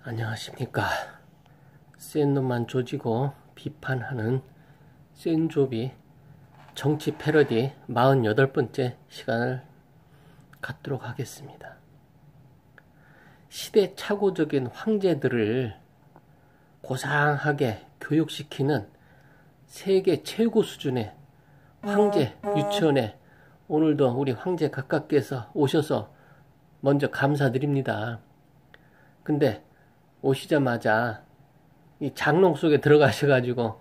안녕하십니까. 센 놈만 조지고 비판하는 센조비 정치 패러디 48번째 시간을 갖도록 하겠습니다. 시대착오적인 황제들을 고상하게 교육시키는 세계 최고 수준의 황제 유치원에 오늘도 우리 황제 각각께서 오셔서 먼저 감사드립니다. 근데 오시자마자 이 장롱 속에 들어가셔가지고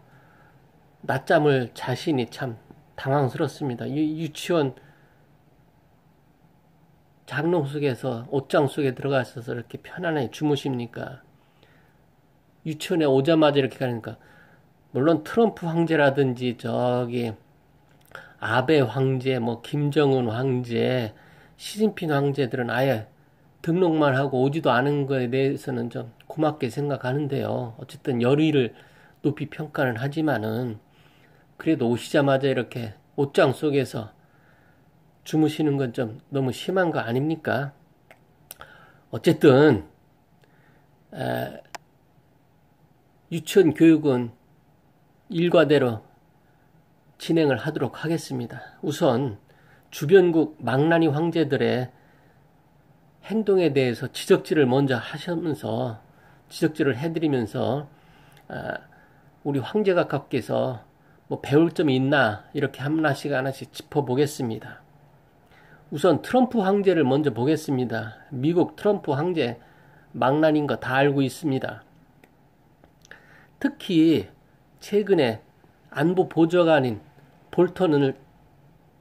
낮잠을 자시니 참 당황스럽습니다. 유치원 장롱 속에서 옷장 속에 들어가셔서 이렇게 편안하게 주무십니까? 유치원에 오자마자 이렇게 가니까, 물론 트럼프 황제라든지 저기 아베 황제, 김정은 황제, 시진핑 황제들은 아예 등록만 하고 오지도 않은 거에 대해서는 좀 고맙게 생각하는데요. 어쨌든 열의를 높이 평가는 하지만은 그래도 오시자마자 이렇게 옷장 속에서 주무시는 건 좀 너무 심한 거 아닙니까? 어쨌든 유치원 교육은 일과대로 진행을 하도록 하겠습니다. 우선 주변국 망나니 황제들의 행동에 대해서 지적질을 먼저 하시면서 지적질을 해드리면서 우리 황제각하께서 배울 점이 있나 이렇게 하나씩 짚어보겠습니다. 우선 트럼프 황제를 먼저 보겠습니다. 미국 트럼프 황제 망나니인 거 다 알고 있습니다. 특히 최근에 안보 보좌관인 볼턴을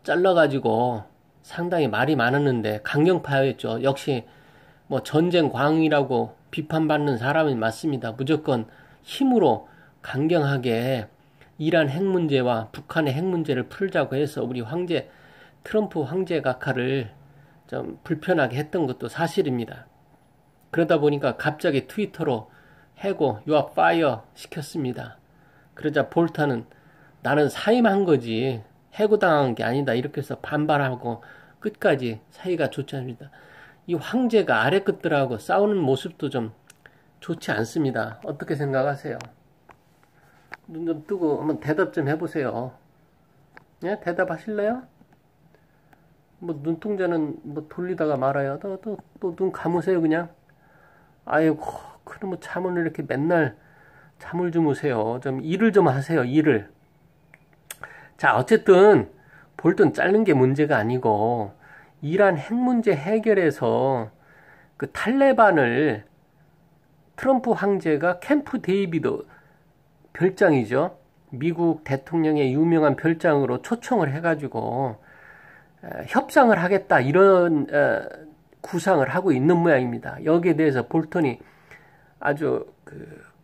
잘라가지고 상당히 말이 많았는데 강경파였죠. 역시 전쟁 광이라고 비판받는 사람이 맞습니다. 무조건 힘으로 강경하게 이란 핵 문제와 북한의 핵 문제를 풀자고 해서 우리 트럼프 황제 각하를 좀 불편하게 했던 것도 사실입니다. 그러다 보니까 갑자기 트위터로 해고 You are fire 시켰습니다. 그러자 볼턴은 나는 사임한 거지 해고당한 게 아니다 이렇게 해서 반발하고 끝까지 사이가 좋지 않습니다. 이 황제가 아래 끝들하고 싸우는 모습도 좀 좋지 않습니다. 어떻게 생각하세요? 눈 좀 뜨고 한번 대답 좀 해보세요. 예? 대답하실래요? 눈동자는 돌리다가 말아요. 또 눈 감으세요 그냥. 아이고 그럼 잠을 이렇게 맨날 잠을 주무세요. 좀 일을 좀 하세요. 일을. 자, 어쨌든 볼턴 자른 게 문제가 아니고 이란 핵 문제 해결해서 그 탈레반을 트럼프 황제가 캠프 데이비드 별장이죠. 미국 대통령의 유명한 별장으로 초청을 해가지고 협상을 하겠다 이런 구상을 하고 있는 모양입니다. 여기에 대해서 볼턴이 아주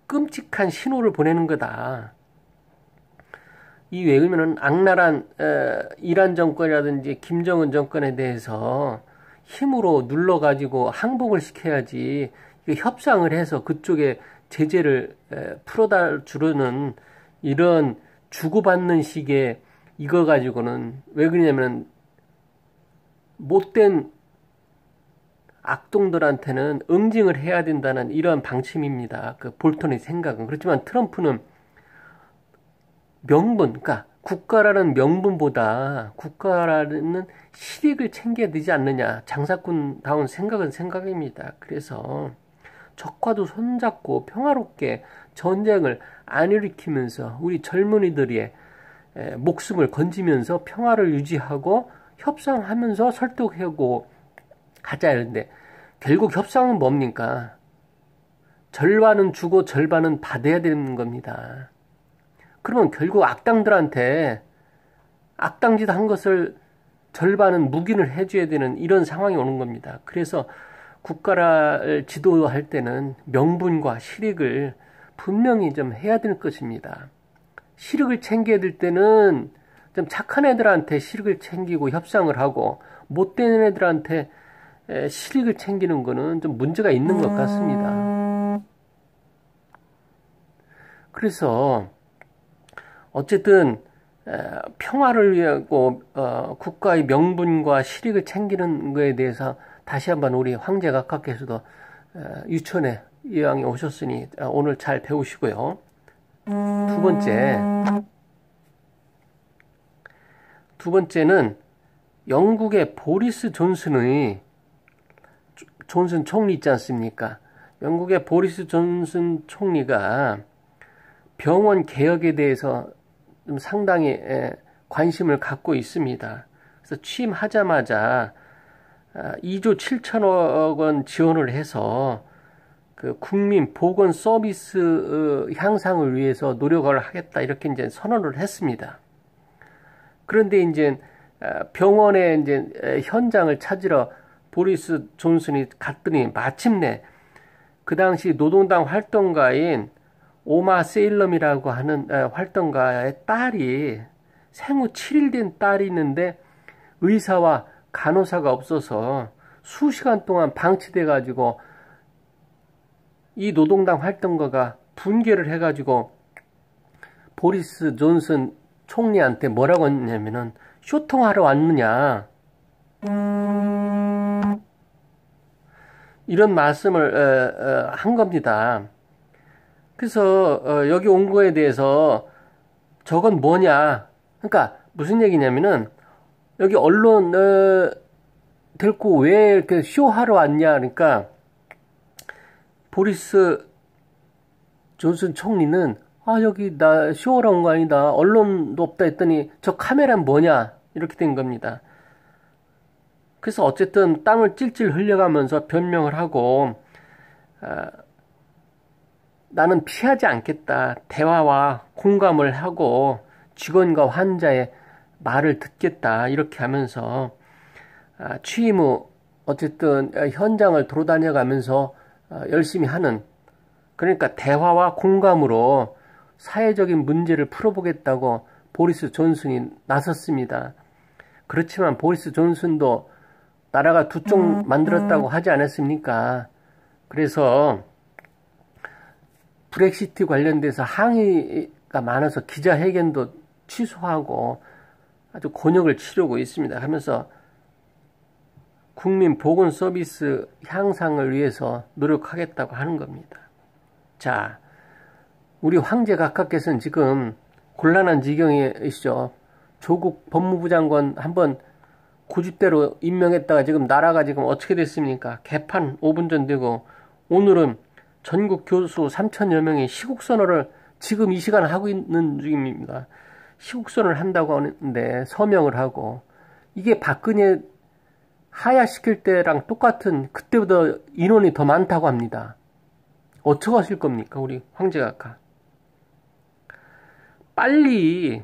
끔찍한 신호를 보내는 거다. 이 왜 그러면은 악랄한 이란 정권이라든지 김정은 정권에 대해서 힘으로 눌러가지고 항복을 시켜야지 협상을 해서 그쪽에 제재를 풀어다 주려는 이런 주고받는 식의 이거 가지고는 왜 그러냐면 못된 악동들한테는 응징을 해야 된다는 이런 방침입니다. 그 볼턴의 생각은. 그렇지만 트럼프는 그러니까 국가라는 명분보다 국가라는 실익을 챙겨야 되지 않느냐. 장사꾼다운 생각은 생각입니다. 그래서 적과도 손잡고 평화롭게 전쟁을 안 일으키면서 우리 젊은이들의 목숨을 건지면서 평화를 유지하고 협상하면서 설득하고 하자 했는데 결국 협상은 뭡니까? 절반은 주고 절반은 받아야 되는 겁니다. 그러면 결국 악당들한테 악당짓 한 것을 절반은 묵인을 해줘야 되는 이런 상황이 오는 겁니다. 그래서 국가를 지도할 때는 명분과 실익을 분명히 좀 해야 될 것입니다. 실익을 챙겨야 될 때는 좀 착한 애들한테 실익을 챙기고 협상을 하고 못된 애들한테 실익을 챙기는 거는 좀 문제가 있는 것 같습니다. 그래서 어쨌든 평화를 위하고 국가의 명분과 실익을 챙기는 것에 대해서 다시 한번 우리 황제 각하께서도 유치원에 이왕에 오셨으니 오늘 잘 배우시고요. 두 번째는 영국의 보리스 존슨 총리 있지 않습니까? 영국의 보리스 존슨 총리가 병원 개혁에 대해서 좀 상당히 관심을 갖고 있습니다. 그래서 취임하자마자 2조 7천억 원 지원을 해서 그 국민 보건 서비스 향상을 위해서 노력을 하겠다 이렇게 이제 선언을 했습니다. 그런데 이제 병원의 이제 현장을 찾으러 보리스 존슨이 갔더니 마침내 그 당시 노동당 활동가인 오마 세일럼이라고 하는 활동가의 딸이 생후 7일 된 딸이 있는데 의사와 간호사가 없어서 수시간 동안 방치돼 가지고 이 노동당 활동가가 분개를 해 가지고 보리스 존슨 총리한테 뭐라고 했냐면은 쇼통하러 왔느냐 이런 말씀을 한 겁니다. 그래서 여기 온 거에 대해서 저건 뭐냐, 그러니까 무슨 얘기냐면은 여기 언론 데리고 왜 이렇게 쇼하러 왔냐, 그러니까 보리스 존슨 총리는 여기 나 쇼하러 온 거 아니다, 언론도 없다 했더니 저 카메라는 뭐냐 이렇게 된 겁니다. 그래서 어쨌든 땀을 찔찔 흘려가면서 변명을 하고 나는 피하지 않겠다, 대화와 공감을 하고 직원과 환자의 말을 듣겠다 이렇게 하면서 취임 후 어쨌든 현장을 돌아다녀가면서 열심히 하는, 그러니까 대화와 공감으로 사회적인 문제를 풀어보겠다고 보리스 존슨이 나섰습니다. 그렇지만 보리스 존슨도 나라가 두 쪽 만들었다고 하지 않았습니까? 그래서 브렉시트 관련돼서 항의가 많아서 기자회견도 취소하고 아주 곤욕을 치르고 있습니다. 하면서 국민 보건 서비스 향상을 위해서 노력하겠다고 하는 겁니다. 자, 우리 황제 각하께서는 지금 곤란한 지경이시죠. 조국 법무부 장관 한번 고집대로 임명했다가 지금 나라가 지금 어떻게 됐습니까? 개판 5분 전 되고, 오늘은 전국 교수 3천여 명이 시국선언을 지금 이 시간 하고 있는 중입니다. 시국선언을 한다고 하는데 서명을 하고, 이게 박근혜 하야시킬 때랑 똑같은, 그때보다 인원이 더 많다고 합니다. 어쩌고 하실 겁니까, 우리 황제 각하? 빨리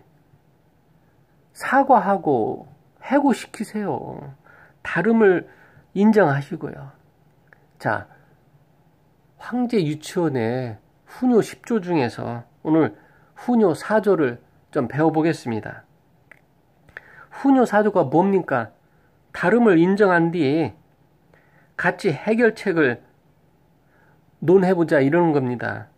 사과하고 해고시키세요. 다름을 인정하시고요. 자, 황제 유치원의 훈요 10조 중에서 오늘 훈요 4조를 좀 배워보겠습니다. 훈요 4조가 뭡니까? 다름을 인정한 뒤 같이 해결책을 논해보자 이러는 겁니다.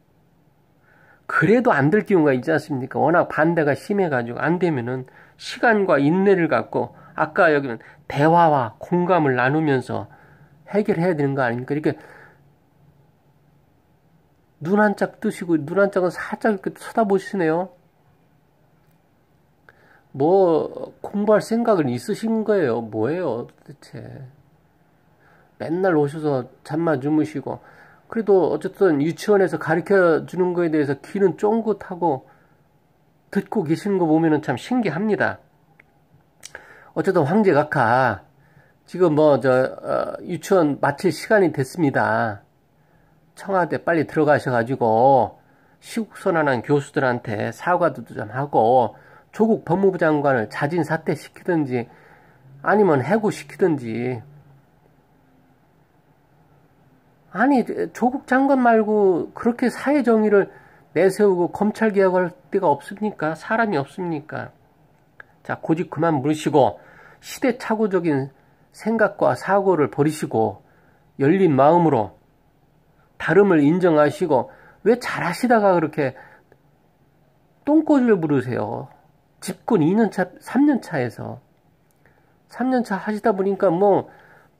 그래도 안 될 경우가 있지 않습니까? 워낙 반대가 심해가지고 안 되면은 시간과 인내를 갖고 아까 여기는 대화와 공감을 나누면서 해결해야 되는 거 아닙니까? 이렇게 눈 한 짝 뜨시고 눈 한 짝은 살짝 이렇게 쳐다보시네요. 뭐 공부할 생각은 있으신 거예요? 뭐예요 도대체? 맨날 오셔서 잠만 주무시고, 그래도 어쨌든 유치원에서 가르쳐 주는 거에 대해서 귀는 쫑긋하고 듣고 계시는 거 보면은 참 신기합니다. 어쨌든 황제 각하 지금 유치원 마칠 시간이 됐습니다. 청와대 빨리 들어가셔가지고 시국선언한 교수들한테 사과도 좀 하고 조국 법무부 장관을 자진 사퇴시키든지 아니면 해고시키든지. 아니, 조국 장관 말고 그렇게 사회정의를 내세우고 검찰 개혁할 데가 없습니까? 사람이 없습니까? 자, 고집 그만 부리시고 시대착오적인 생각과 사고를 버리시고 열린 마음으로 다름을 인정하시고, 왜 잘하시다가 그렇게 똥꼬지를 부르세요? 집권 2년차, 3년차에서 3년차 하시다 보니까 뭐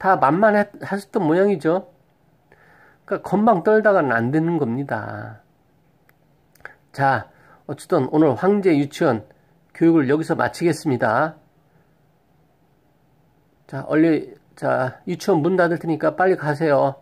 다 만만하셨던 모양이죠. 그러니까 건방 떨다가는 안 되는 겁니다. 자, 어쨌든 오늘 황제 유치원 교육을 여기서 마치겠습니다. 자, 유치원 문 닫을 테니까 빨리 가세요.